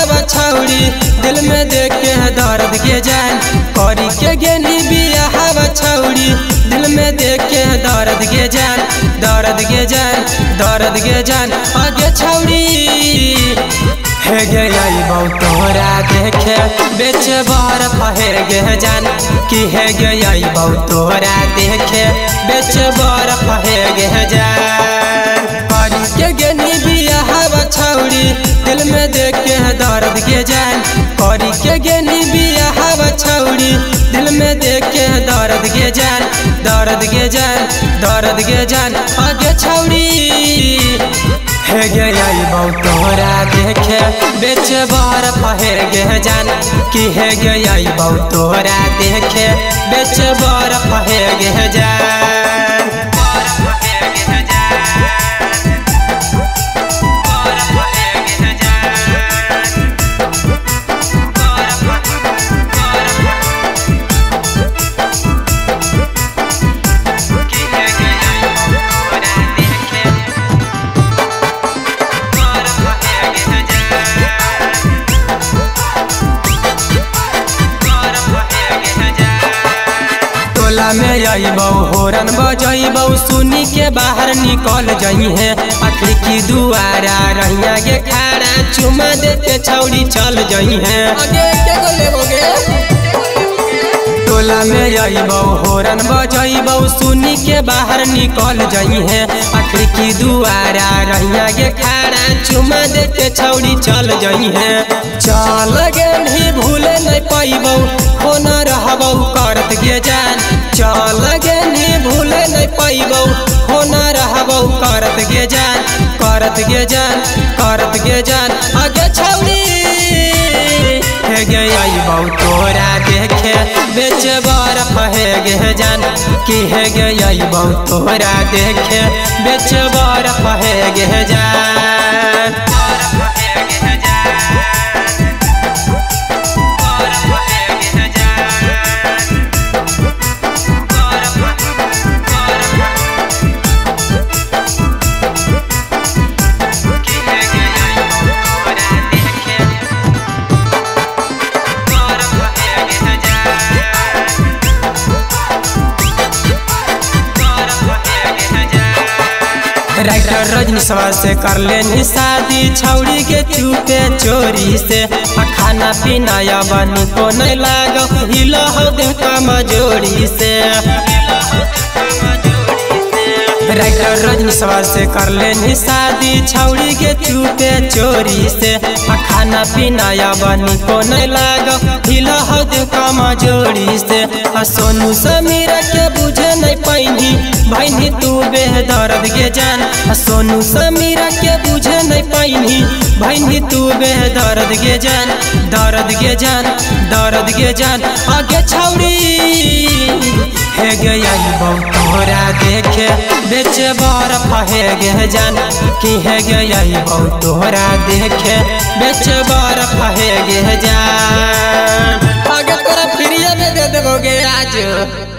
दिल में देख के दर्द के जान करी के गेली बिया हवा छौड़ी दिल में देख के दर्द के जान दर्द के जान दर्द के जान आगे छौड़ी हे गे आई बहु तोरा देखे बेच बार फहे गे जान कि हे गे आई बहु तोरा देखे बेच बार फहे गे जान करी के गेली बिया हवा छौड़ी दिल में देख के दर्द के जान करी के गेली बिया हवा छौड़ी दिल में देख के दर्द के जान दर्द के जान दर्द के जान आगे छौड़ी हे गे आई बहु तोरा देखे बेच बार फहे गे जान कि हे गे आई बहु तोरा देखे बेच बार फहे गे जान में अबौ होरन बजबौ सुनी के बाहर निकल जई है आखिर की दुआरा रहिया गे खाड़ा चुमा देते छौड़ी चल जई है आगे के को लेबोगे टोला में अबौ होरन बजबौ सुनी के बाहर निकल जई है आखिर की दुआरा रहिया गे खाड़ा चुमा देते छौड़ी चल जई है चल गे नहीं भूले नहीं पाइबौ होना रहबौ करत गे जान चल गे नहीं भूले नहीं पाइबौ होना रहबौ करत गे जान करत गे जान करत गे जान आगे छौड़ी हे गे आइबौ तोरा देखे बेच बार फहे गे जान कि हे गे आइबौ तोरा देखे बेच बार फहे गे जान राइटर रजनीशवा से कर लेनी शादी छौड़ी के चुपे चोरी से खाना पीना या बनी को नहीं लाग हिल हो दे कमजोरी से राइटर रजनीशवा से कर लेनी शादी छौड़ी के चुपे चोरी से खाना पीना या बनी को नहीं लाग हिल हो दे कमजोरी से सोनू समीरा के बुझे नहीं पैनी भैनी तू बेदर्द गे जान सोनू समीरा के बुझे नहीं पैनी भैनी तू बेदर्द गे जान दर्द गे जान दर्द गे जान आगे छौड़ी हे गे आइबौ तोरा देखे बेच बार फहे गे जान कि हे गे आइबौ तोरा देखे बेच बार फहे गे जान आगे तोरा फ्रीए में दे देबोगे आज।